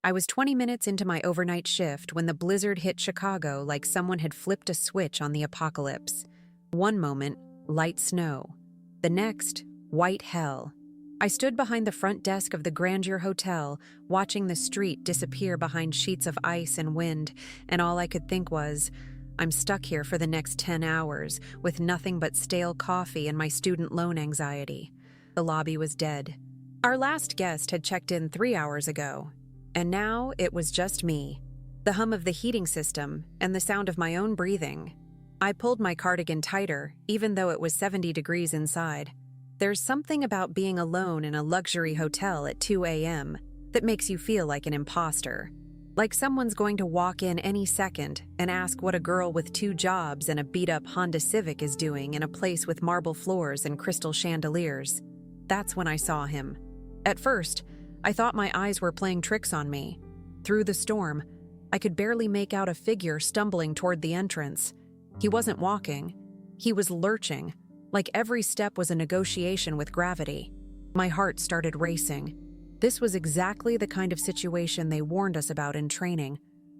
I was 20 minutes into my overnight shift when the blizzard hit Chicago like someone had flipped a switch on the apocalypse. One moment, light snow. The next, white hell. I stood behind the front desk of the Grandeur Hotel, watching the street disappear behind sheets of ice and wind, and all I could think was, I'm stuck here for the next 10 hours, with nothing but stale coffee and my student loan anxiety. The lobby was dead. Our last guest had checked in 3 hours ago, and now it was just me. The hum of the heating system and the sound of my own breathing. I pulled my cardigan tighter, even though it was 70 degrees inside. There's something about being alone in a luxury hotel at 2 a.m. that makes you feel like an imposter. Like someone's going to walk in any second and ask what a girl with 2 jobs and a beat-up Honda Civic is doing in a place with marble floors and crystal chandeliers. That's when I saw him. At first, I thought my eyes were playing tricks on me. Through the storm, I could barely make out a figure stumbling toward the entrance. He wasn't walking. He was lurching, like every step was a negotiation with gravity. My heart started racing. This was exactly the kind of situation they warned us about in training.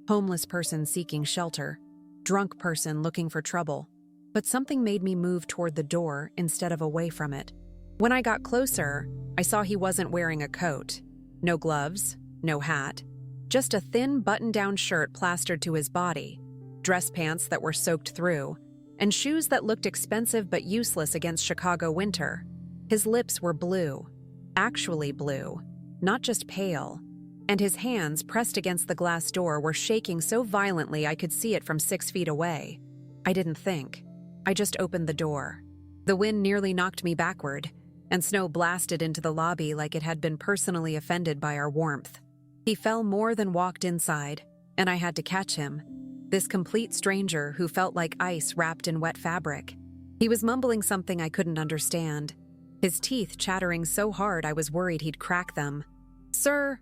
Homeless person seeking shelter. Drunk person looking for trouble. But something made me move toward the door instead of away from it. When I got closer, I saw he wasn't wearing a coat. No gloves, no hat. Just a thin button-down shirt plastered to his body, dress pants that were soaked through, and shoes that looked expensive but useless against Chicago winter. His lips were blue. Actually blue. Not just pale. And his hands, pressed against the glass door, were shaking so violently I could see it from 6 feet away. I didn't think. I just opened the door. The wind nearly knocked me backward, and snow blasted into the lobby like it had been personally offended by our warmth. He fell more than walked inside, and I had to catch him. This complete stranger who felt like ice wrapped in wet fabric. He was mumbling something I couldn't understand, his teeth chattering so hard I was worried he'd crack them. Sir,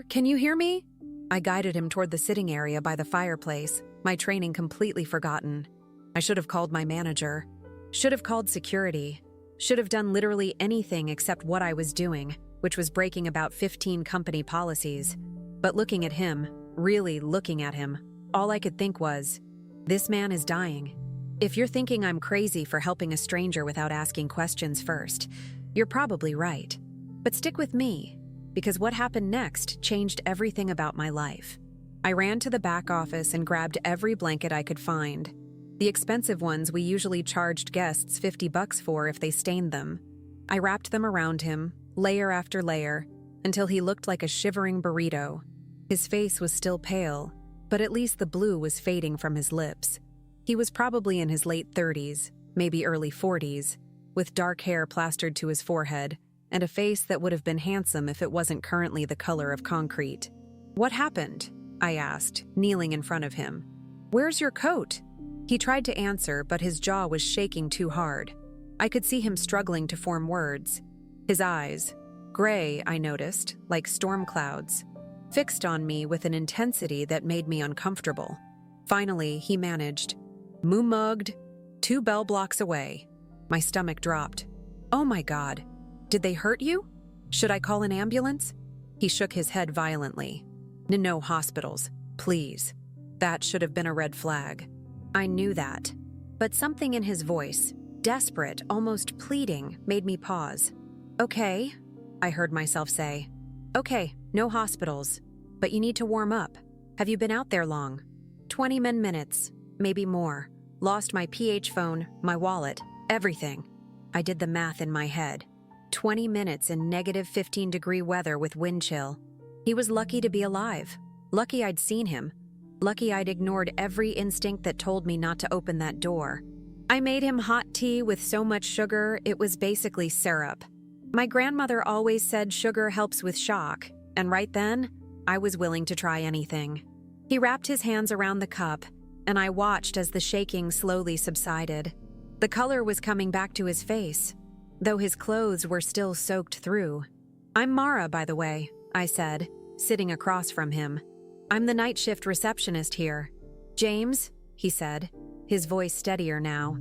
can you hear me?" I guided him toward the sitting area by the fireplace, my training completely forgotten. I should have called my manager. Should have called security. Should have done literally anything except what I was doing, which was breaking about 15 company policies. But looking at him, really looking at him, all I could think was, this man is dying. If you're thinking I'm crazy for helping a stranger without asking questions first, you're probably right. But stick with me, because what happened next changed everything about my life. I ran to the back office and grabbed every blanket I could find. The expensive ones we usually charged guests $50 for if they stained them. I wrapped them around him, layer after layer, until he looked like a shivering burrito. His face was still pale, but at least the blue was fading from his lips. He was probably in his late 30s, maybe early 40s, with dark hair plastered to his forehead, and a face that would have been handsome if it wasn't currently the color of concrete. "What happened?" I asked, kneeling in front of him. "Where's your coat?" He tried to answer, but his jaw was shaking too hard. I could see him struggling to form words. His eyes, gray, I noticed, like storm clouds, fixed on me with an intensity that made me uncomfortable. Finally, he managed. "Moo mugged, 2 bell blocks away." My stomach dropped. "Oh my God. Did they hurt you? Should I call an ambulance?" He shook his head violently. "No hospitals, please." That should have been a red flag. I knew that. But something in his voice, desperate, almost pleading, made me pause. "Okay," I heard myself say. "Okay, no hospitals. But you need to warm up. Have you been out there long?" 20 minutes, maybe more. Lost my PH phone, my wallet, everything. I did the math in my head. 20 minutes in negative 15-degree weather with wind chill. He was lucky to be alive. Lucky I'd seen him. Lucky I'd ignored every instinct that told me not to open that door. I made him hot tea with so much sugar, it was basically syrup. My grandmother always said sugar helps with shock, and right then, I was willing to try anything. He wrapped his hands around the cup, and I watched as the shaking slowly subsided. The color was coming back to his face, though his clothes were still soaked through. "I'm Mara, by the way," I said, sitting across from him. "I'm the night shift receptionist here." "James," he said, his voice steadier now.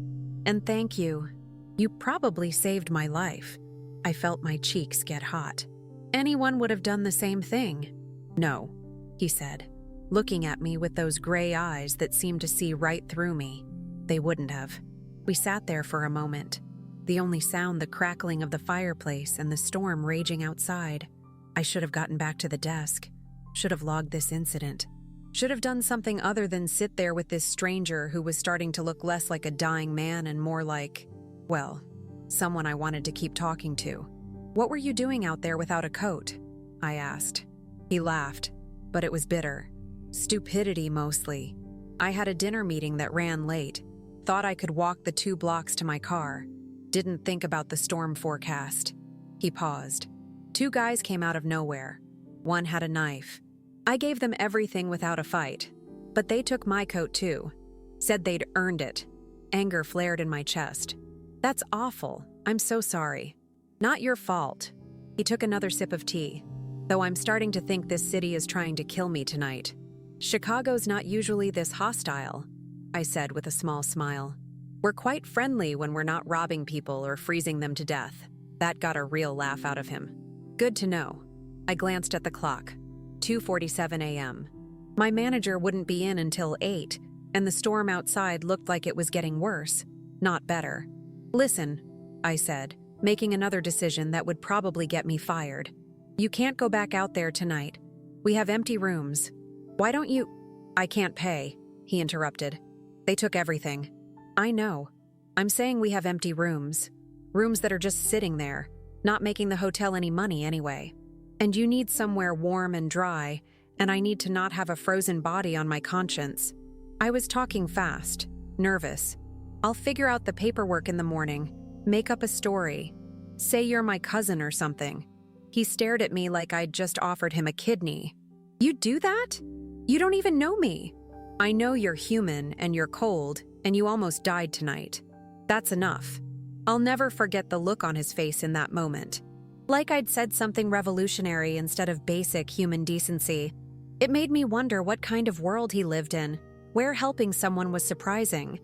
"And thank you. You probably saved my life." I felt my cheeks get hot. Anyone would have done the same thing. "No," he said, looking at me with those gray eyes that seemed to see right through me. They wouldn't have. We sat there for a moment, the only sound the crackling of the fireplace and the storm raging outside. I should have gotten back to the desk, should have logged this incident, should have done something other than sit there with this stranger who was starting to look less like a dying man and more like, well, someone I wanted to keep talking to. "What were you doing out there without a coat?" I asked. He laughed, but it was bitter. Stupidity mostly. I had a dinner meeting that ran late, thought I could walk the 2 blocks to my car, didn't think about the storm forecast. He paused. 2 guys came out of nowhere. One had a knife. I gave them everything without a fight, but they took my coat too. Said they'd earned it. Anger flared in my chest. "That's awful. I'm so sorry." "Not your fault." He took another sip of tea. "Though I'm starting to think this city is trying to kill me tonight. Chicago's not usually this hostile," I said with a small smile. "We're quite friendly when we're not robbing people or freezing them to death." That got a real laugh out of him. "Good to know." I glanced at the clock. 2:47 a.m. My manager wouldn't be in until 8, and the storm outside looked like it was getting worse, not better. "Listen," I said, making another decision that would probably get me fired. "You can't go back out there tonight. We have empty rooms. Why don't you—" "I can't pay," he interrupted. "They took everything." "I know. I'm saying we have empty rooms. Rooms that are just sitting there, not making the hotel any money anyway. And you need somewhere warm and dry, and I need to not have a frozen body on my conscience." I was talking fast, nervous. "I'll figure out the paperwork in the morning, make up a story. Say you're my cousin or something." He stared at me like I'd just offered him a kidney. "You'd do that? You don't even know me." "I know you're human and you're cold, and you almost died tonight. That's enough." I'll never forget the look on his face in that moment. Like I'd said something revolutionary instead of basic human decency. It made me wonder what kind of world he lived in, where helping someone was surprising.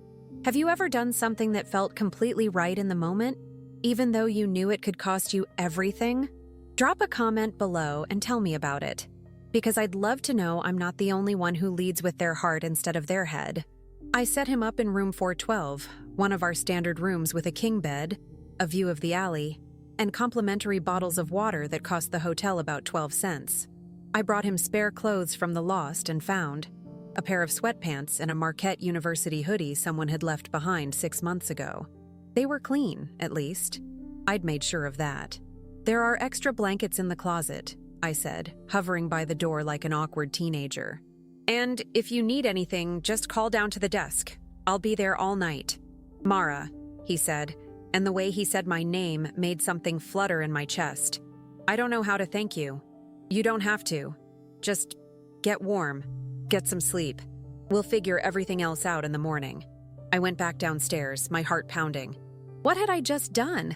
Have you ever done something that felt completely right in the moment, even though you knew it could cost you everything? Drop a comment below and tell me about it, because I'd love to know I'm not the only one who leads with their heart instead of their head. I set him up in room 412, one of our standard rooms with a king bed, a view of the alley, and complimentary bottles of water that cost the hotel about 12 cents. I brought him spare clothes from the lost and found, a pair of sweatpants and a Marquette University hoodie someone had left behind 6 months ago. They were clean, at least. I'd made sure of that. "There are extra blankets in the closet," I said, hovering by the door like an awkward teenager. "And if you need anything, just call down to the desk. I'll be there all night." "Mara," he said, and the way he said my name made something flutter in my chest. "I don't know how to thank you." "You don't have to. Just get warm, get some sleep. We'll figure everything else out in the morning." I went back downstairs, my heart pounding. What had I just done?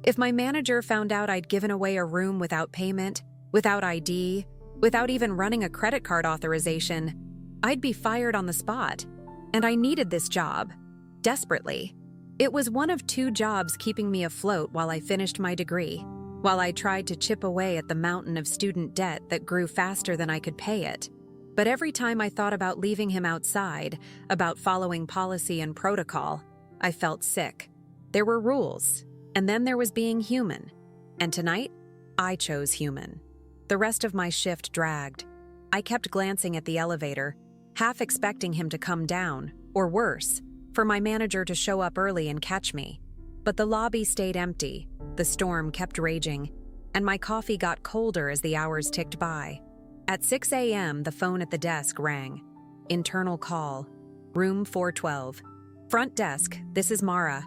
If my manager found out I'd given away a room without payment, without ID, without even running a credit card authorization, I'd be fired on the spot. And I needed this job. Desperately. It was one of 2 jobs keeping me afloat while I finished my degree, while I tried to chip away at the mountain of student debt that grew faster than I could pay it. But every time I thought about leaving him outside, about following policy and protocol, I felt sick. There were rules, and then there was being human. And tonight, I chose human. The rest of my shift dragged. I kept glancing at the elevator, half expecting him to come down, or worse, for my manager to show up early and catch me. But the lobby stayed empty, the storm kept raging, and my coffee got colder as the hours ticked by. At 6 a.m., the phone at the desk rang. Internal call. Room 412. "Front desk, this is Mara.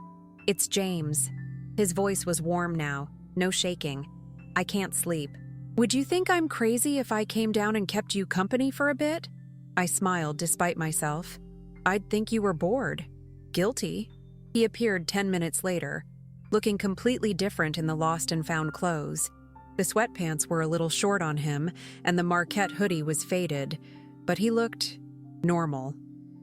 It's James." His voice was warm now, no shaking. "I can't sleep. Would you think I'm crazy if I came down and kept you company for a bit?" I smiled despite myself. "I'd think you were bored." "Guilty." He appeared 10 minutes later, looking completely different in the lost and found clothes. The sweatpants were a little short on him, and the Marquette hoodie was faded, but he looked normal,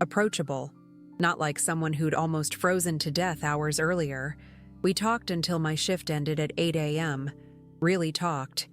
approachable, not like someone who'd almost frozen to death hours earlier. We talked until my shift ended at 8 a.m. Really talked.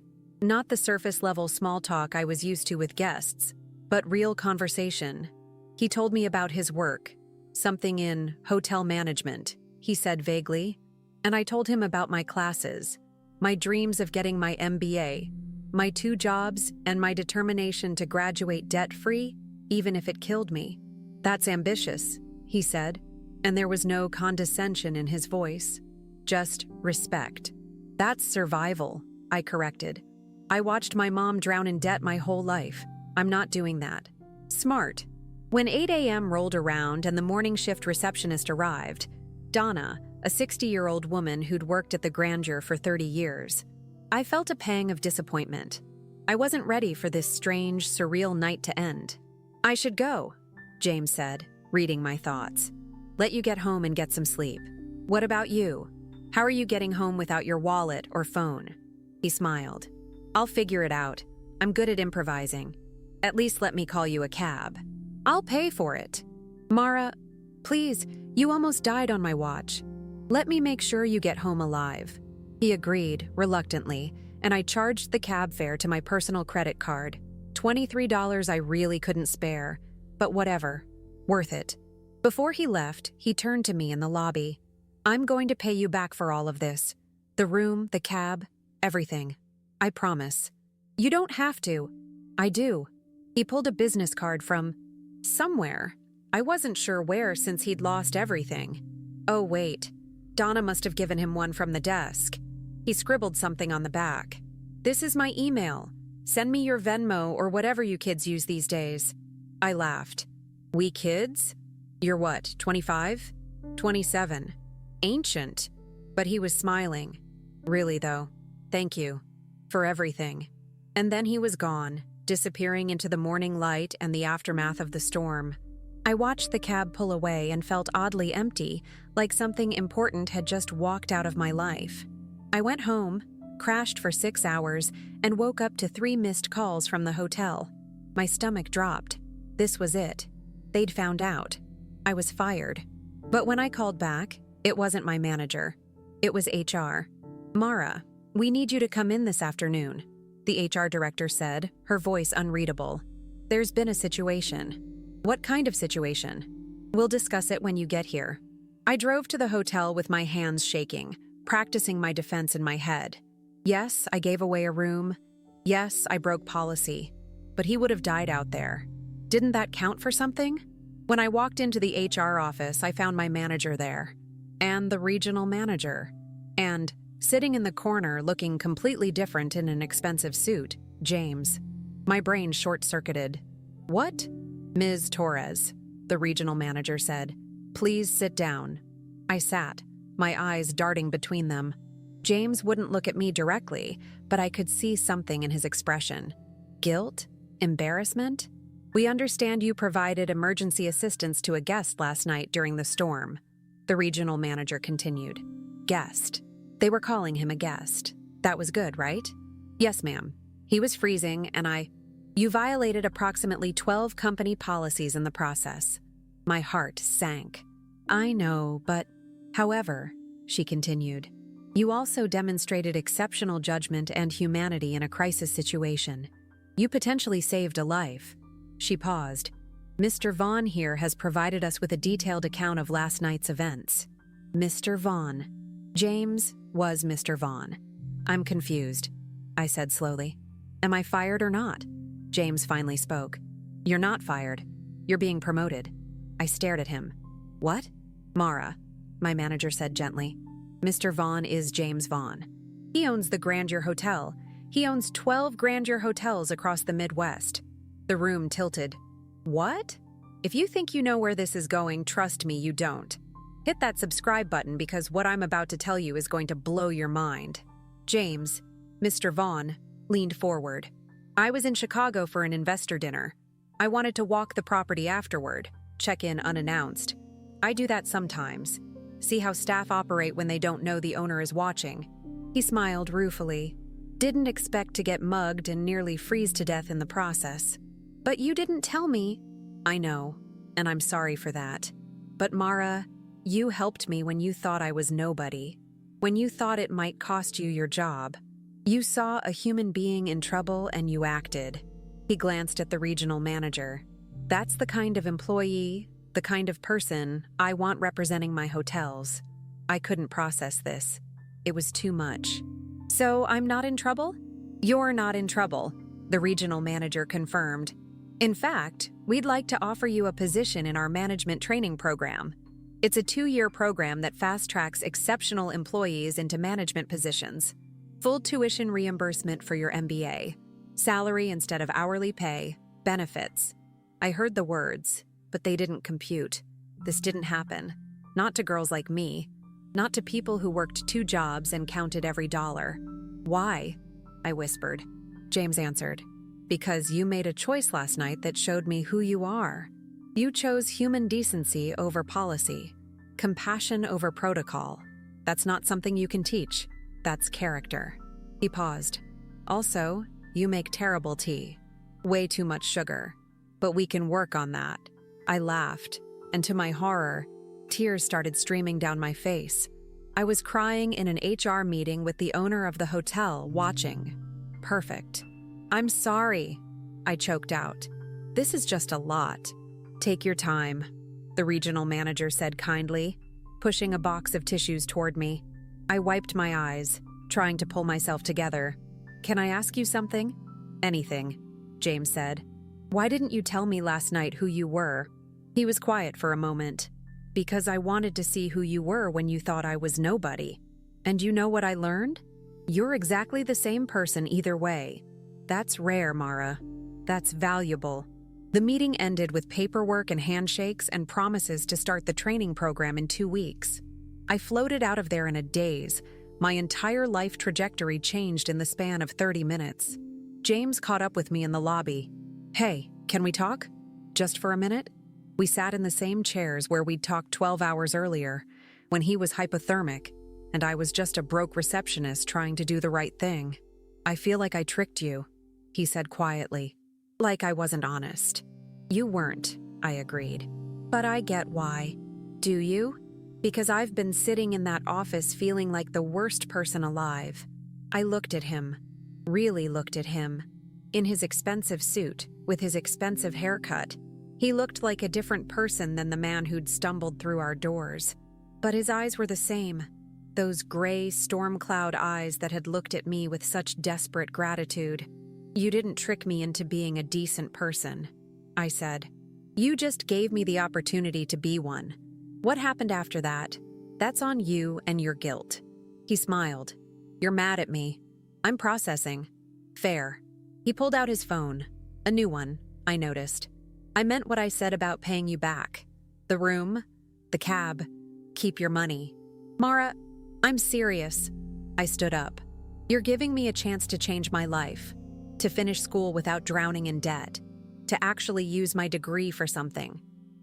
Not the surface-level small talk I was used to with guests, but real conversation. He told me about his work, something in hotel management, he said vaguely, and I told him about my classes, my dreams of getting my MBA, my 2 jobs, and my determination to graduate debt-free, even if it killed me. That's ambitious, he said, and there was no condescension in his voice, just respect. That's survival, I corrected. I watched my mom drown in debt my whole life. I'm not doing that. Smart. When 8 a.m. rolled around and the morning shift receptionist arrived, Donna, a 60-year-old woman who'd worked at the Grandeur for 30 years, I felt a pang of disappointment. I wasn't ready for this strange, surreal night to end. I should go, James said, reading my thoughts. Let you get home and get some sleep. What about you? How are you getting home without your wallet or phone? He smiled. I'll figure it out. I'm good at improvising. At least let me call you a cab. I'll pay for it. Mara, please, you almost died on my watch. Let me make sure you get home alive. He agreed, reluctantly, and I charged the cab fare to my personal credit card. $23 I really couldn't spare, but whatever. Worth it. Before he left, he turned to me in the lobby. I'm going to pay you back for all of this. The room, the cab, everything. I promise. You don't have to. I do. He pulled a business card from somewhere. I wasn't sure where since he'd lost everything. Oh, wait. Donna must have given him one from the desk. He scribbled something on the back. This is my email. Send me your Venmo or whatever you kids use these days. I laughed. We kids? You're what, 25? 27. Ancient. But he was smiling. Really, though. Thank you. For everything. And then he was gone, disappearing into the morning light and the aftermath of the storm. I watched the cab pull away and felt oddly empty, like something important had just walked out of my life. I went home, crashed for 6 hours, and woke up to 3 missed calls from the hotel. My stomach dropped. This was it. They'd found out. I was fired. But when I called back, it wasn't my manager. It was HR. Mara, we need you to come in this afternoon, the HR director said, her voice unreadable. There's been a situation. What kind of situation? We'll discuss it when you get here. I drove to the hotel with my hands shaking, practicing my defense in my head. Yes, I gave away a room. Yes, I broke policy. But he would have died out there. Didn't that count for something? When I walked into the HR office, I found my manager there. And the regional manager. And, sitting in the corner looking completely different in an expensive suit, James. My brain short-circuited. What? Ms. Torres, the regional manager said. Please sit down. I sat, my eyes darting between them. James wouldn't look at me directly, but I could see something in his expression. Guilt? Embarrassment? We understand you provided emergency assistance to a guest last night during the storm. The regional manager continued. Guest. They were calling him a guest. That was good, right? Yes, ma'am. He was freezing, and You violated approximately 12 company policies in the process. My heart sank. I know, but... However, she continued, you also demonstrated exceptional judgment and humanity in a crisis situation. You potentially saved a life. She paused. Mr. Vaughn here has provided us with a detailed account of last night's events. Mr. Vaughn. James was Mr. Vaughn. I'm confused, I said slowly. Am I fired or not? James finally spoke. You're not fired. You're being promoted. I stared at him. What? Mara, my manager said gently. Mr. Vaughn is James Vaughn. He owns the Grandeur Hotel. He owns 12 Grandeur hotels across the Midwest. The room tilted. What? If you think you know where this is going, trust me, you don't. Hit that subscribe button because what I'm about to tell you is going to blow your mind. James, Mr. Vaughn, leaned forward. I was in Chicago for an investor dinner. I wanted to walk the property afterward, check in unannounced. I do that sometimes. See how staff operate when they don't know the owner is watching. He smiled ruefully. Didn't expect to get mugged and nearly freeze to death in the process. But you didn't tell me. I know, and I'm sorry for that. But Mara, you helped me when you thought I was nobody. When you thought it might cost you your job. You saw a human being in trouble and you acted. He glanced at the regional manager. That's the kind of employee, the kind of person I want representing my hotels. I couldn't process this. It was too much. So I'm not in trouble? You're not in trouble, the regional manager confirmed. In fact, we'd like to offer you a position in our management training program. It's a 2-year program that fast-tracks exceptional employees into management positions. Full tuition reimbursement for your MBA. Salary instead of hourly pay. Benefits. I heard the words, but they didn't compute. This didn't happen. Not to girls like me. Not to people who worked 2 jobs and counted every dollar. Why? I whispered. James answered. Because you made a choice last night that showed me who you are. You chose human decency over policy. Compassion over protocol. That's not something you can teach. That's character. He paused. Also, you make terrible tea. Way too much sugar. But we can work on that. I laughed, and to my horror, tears started streaming down my face. I was crying in an HR meeting with the owner of the hotel, watching. Perfect. I'm sorry, I choked out. This is just a lot. Take your time, the regional manager said kindly, pushing a box of tissues toward me. I wiped my eyes, trying to pull myself together. Can I ask you something? Anything, James said. Why didn't you tell me last night who you were? He was quiet for a moment. Because I wanted to see who you were when you thought I was nobody. And you know what I learned? You're exactly the same person either way. That's rare, Mara. That's valuable. The meeting ended with paperwork and handshakes and promises to start the training program in 2 weeks. I floated out of there in a daze. My entire life trajectory changed in the span of 30 minutes. James caught up with me in the lobby. Hey, can we talk? Just for a minute? We sat in the same chairs where we'd talked 12 hours earlier, when he was hypothermic, and I was just a broke receptionist trying to do the right thing. I feel like I tricked you, he said quietly. Like I wasn't honest. You weren't, I agreed. But I get why. Do you? Because I've been sitting in that office feeling like the worst person alive. I looked at him, really looked at him. In his expensive suit, with his expensive haircut, he looked like a different person than the man who'd stumbled through our doors. But his eyes were the same. Those gray, storm cloud eyes that had looked at me with such desperate gratitude. You didn't trick me into being a decent person, I said. You just gave me the opportunity to be one. What happened after that? That's on you and your guilt. He smiled. You're mad at me. I'm processing. Fair. He pulled out his phone. A new one, I noticed. I meant what I said about paying you back. The room, the cab, keep your money. Mara, I'm serious. I stood up. You're giving me a chance to change my life, to finish school without drowning in debt, to actually use my degree for something.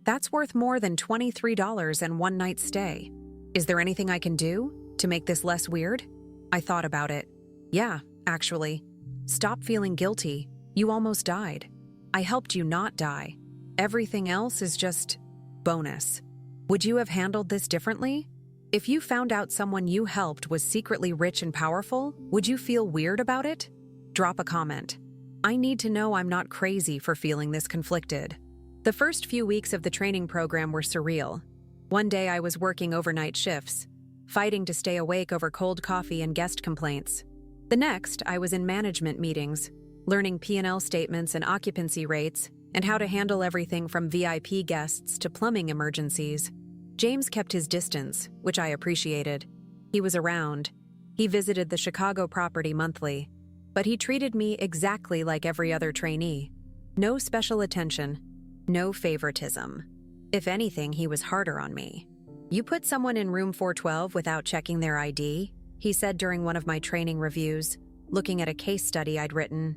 That's worth more than $23 and one night stay. Is there anything I can do to make this less weird? I thought about it. Yeah, actually. Stop feeling guilty. You almost died. I helped you not die. Everything else is just bonus. Would you have handled this differently? If you found out someone you helped was secretly rich and powerful, would you feel weird about it? Drop a comment. I need to know I'm not crazy for feeling this conflicted. The first few weeks of the training program were surreal. One day I was working overnight shifts, fighting to stay awake over cold coffee and guest complaints. The next, I was in management meetings, learning P&L statements and occupancy rates, and how to handle everything from VIP guests to plumbing emergencies. James kept his distance, which I appreciated. He was around. He visited the Chicago property monthly, but he treated me exactly like every other trainee. No special attention, no favoritism. If anything, he was harder on me. You put someone in room 412 without checking their ID, he said during one of my training reviews, looking at a case study I'd written.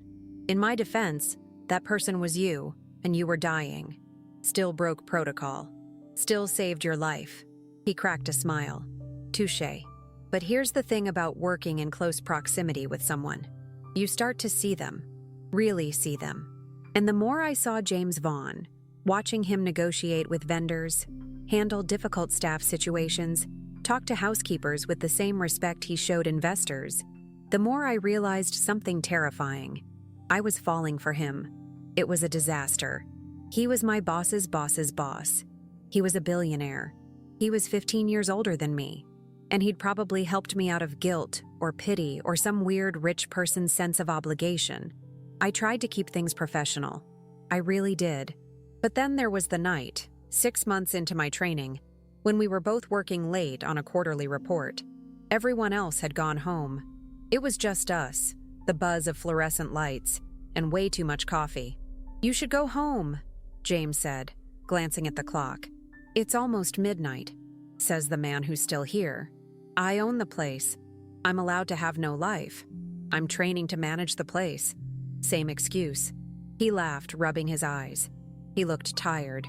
In my defense, that person was you, and you were dying. Still broke protocol. Still saved your life. He cracked a smile. Touché. But here's the thing about working in close proximity with someone. You start to see them. Really see them. And the more I saw James Vaughn, watching him negotiate with vendors, handle difficult staff situations, talk to housekeepers with the same respect he showed investors, The more I realized something terrifying. I was falling for him. It was a disaster. He was my boss's boss's boss. He was a billionaire. He was 15 years older than me. And he'd probably helped me out of guilt or pity or some weird rich person's sense of obligation. I tried to keep things professional. I really did. But then there was the night, 6 months into my training, when we were both working late on a quarterly report. Everyone else had gone home. It was just us, the buzz of fluorescent lights, and way too much coffee. "You should go home," James said, glancing at the clock. "It's almost midnight," says the man who's still here. "I own the place. I'm allowed to have no life. I'm training to manage the place." Same excuse. He laughed, rubbing his eyes. He looked tired,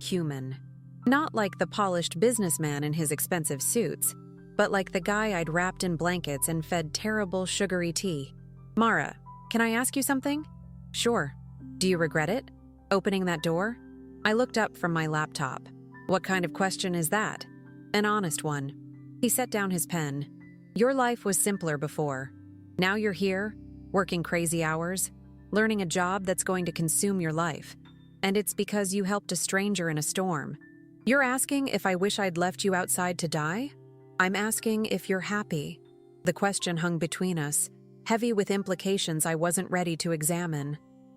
human. Not like the polished businessman in his expensive suits, but like the guy I'd wrapped in blankets and fed terrible sugary tea. "Mara, can I ask you something?" "Sure." "Do you regret it? Opening that door?" I looked up from my laptop. "What kind of question is that?" "An honest one." He set down his pen. "Your life was simpler before. Now you're here, working crazy hours, learning a job that's going to consume your life. And it's because you helped a stranger in a storm. You're asking if I wish I'd left you outside to die? I'm asking if you're happy." The question hung between us, heavy with implications I wasn't ready to examine.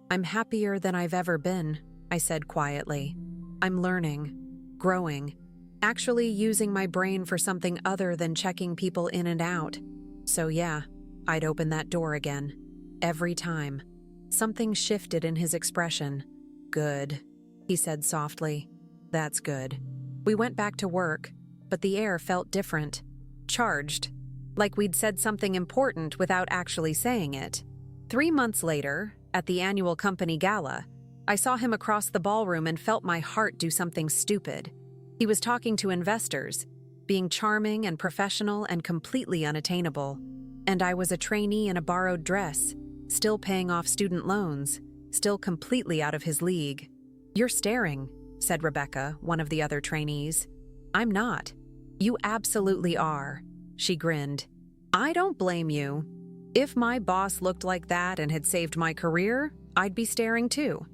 "I'm happier than I've ever been," I said quietly. "I'm learning, growing, actually using my brain for something other than checking people in and out. So yeah, I'd open that door again. Every time." Something shifted in his expression. "Good," he said softly. "That's good." We went back to work, but the air felt different. Charged. Like we'd said something important without actually saying it. 3 months later, at the annual company gala, I saw him across the ballroom and felt my heart do something stupid. He was talking to investors, being charming and professional and completely unattainable. And I was a trainee in a borrowed dress, still paying off student loans, still completely out of his league. "You're staring," said Rebecca, one of the other trainees. "I'm not." "You absolutely are," she grinned. "I don't blame you. If my boss looked like that and had saved my career, I'd be staring too."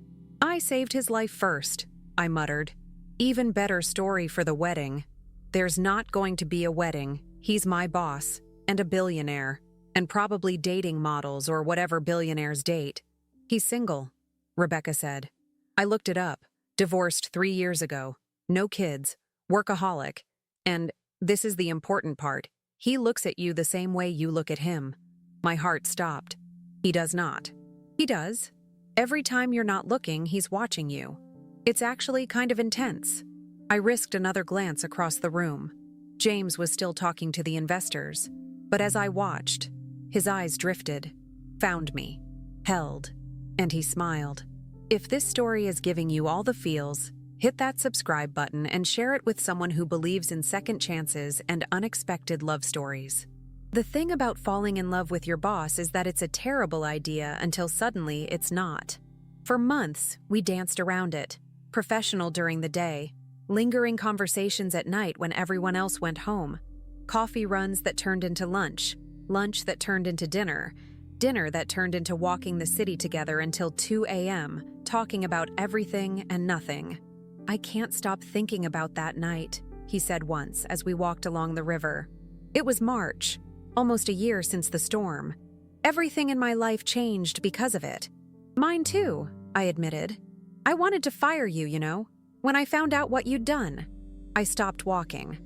"I saved his life first," I muttered. "Even better story for the wedding. There's not going to be a wedding. He's my boss, and a billionaire, and probably dating models or whatever billionaires date." "He's single," Rebecca said. I looked it up. Divorced 3 years ago. No kids. Workaholic. And, this is the important part, he looks at you the same way you look at him. My heart stopped. "He does not." "He does. Every time you're not looking, he's watching you. It's actually kind of intense." I risked another glance across the room. James was still talking to the investors. But as I watched, his eyes drifted, found me, held, and he smiled. If this story is giving you all the feels, hit that subscribe button and share it with someone who believes in second chances and unexpected love stories. The thing about falling in love with your boss is that it's a terrible idea until suddenly it's not. For months, we danced around it, professional during the day, lingering conversations at night when everyone else went home, coffee runs that turned into lunch, lunch that turned into dinner, dinner that turned into walking the city together until 2 a.m., talking about everything and nothing. "I can't stop thinking about that night," he said once as we walked along the river. It was March, almost a year since the storm. Everything in my life changed because of it. "Mine too," I admitted. "I wanted to fire you, you know, when I found out what you'd done." I stopped walking.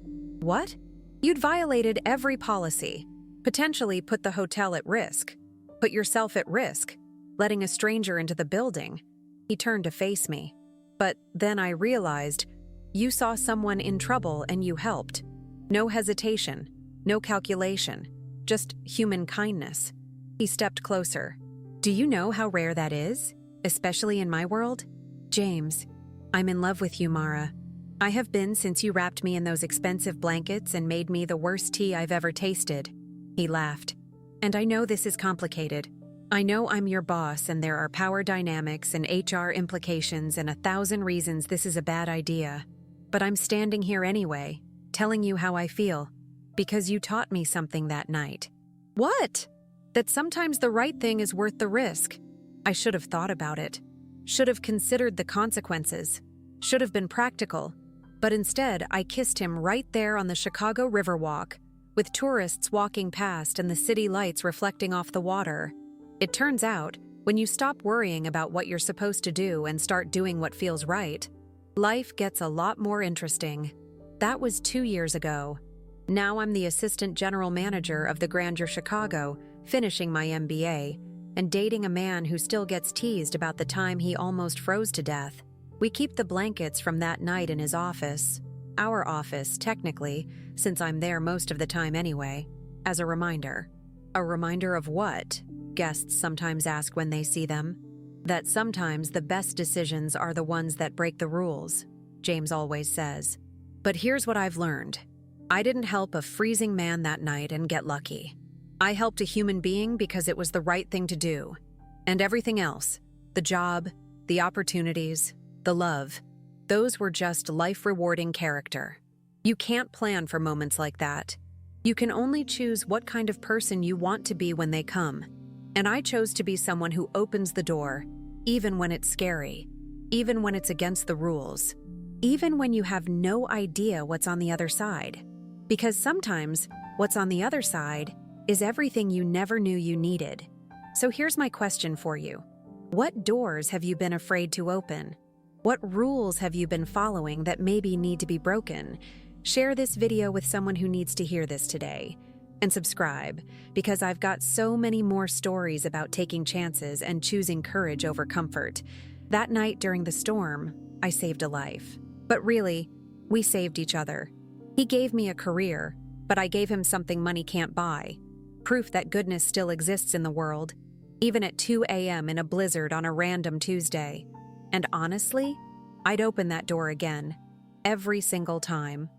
"What?" "You'd violated every policy, potentially put the hotel at risk, put yourself at risk, letting a stranger into the building." He turned to face me. "But then I realized, you saw someone in trouble and you helped. No hesitation, no calculation, just human kindness." He stepped closer. "Do you know how rare that is, especially in my world?" "James, I'm in love with you, Mara. I have been since you wrapped me in those expensive blankets and made me the worst tea I've ever tasted." He laughed. "And I know this is complicated. I know I'm your boss and there are power dynamics and HR implications and 1,000 reasons this is a bad idea. But I'm standing here anyway, telling you how I feel, because you taught me something that night." "What?" That sometimes the right thing is worth the risk. I should have thought about it, should have considered the consequences, should have been practical, but instead I kissed him right there on the Chicago Riverwalk, with tourists walking past and the city lights reflecting off the water. It turns out, when you stop worrying about what you're supposed to do and start doing what feels right, life gets a lot more interesting. That was 2 years ago. Now I'm the assistant general manager of the Grandeur Chicago, finishing my MBA, and dating a man who still gets teased about the time he almost froze to death. We keep the blankets from that night in his office, our office, technically, since I'm there most of the time anyway, as a reminder. A reminder of what? Guests sometimes ask when they see them. That sometimes the best decisions are the ones that break the rules, James always says. But here's what I've learned. I didn't help a freezing man that night and get lucky. I helped a human being because it was the right thing to do. And everything else, the job, the opportunities, the love, those were just life-rewarding character. You can't plan for moments like that. You can only choose what kind of person you want to be when they come. And I chose to be someone who opens the door, even when it's scary, even when it's against the rules, even when you have no idea what's on the other side. Because sometimes what's on the other side is everything you never knew you needed. So here's my question for you. What doors have you been afraid to open? What rules have you been following that maybe need to be broken? Share this video with someone who needs to hear this today. And subscribe, because I've got so many more stories about taking chances and choosing courage over comfort. That night during the storm, I saved a life. But really, we saved each other. He gave me a career, but I gave him something money can't buy. Proof that goodness still exists in the world, even at 2 a.m. in a blizzard on a random Tuesday. And honestly, I'd open that door again, every single time.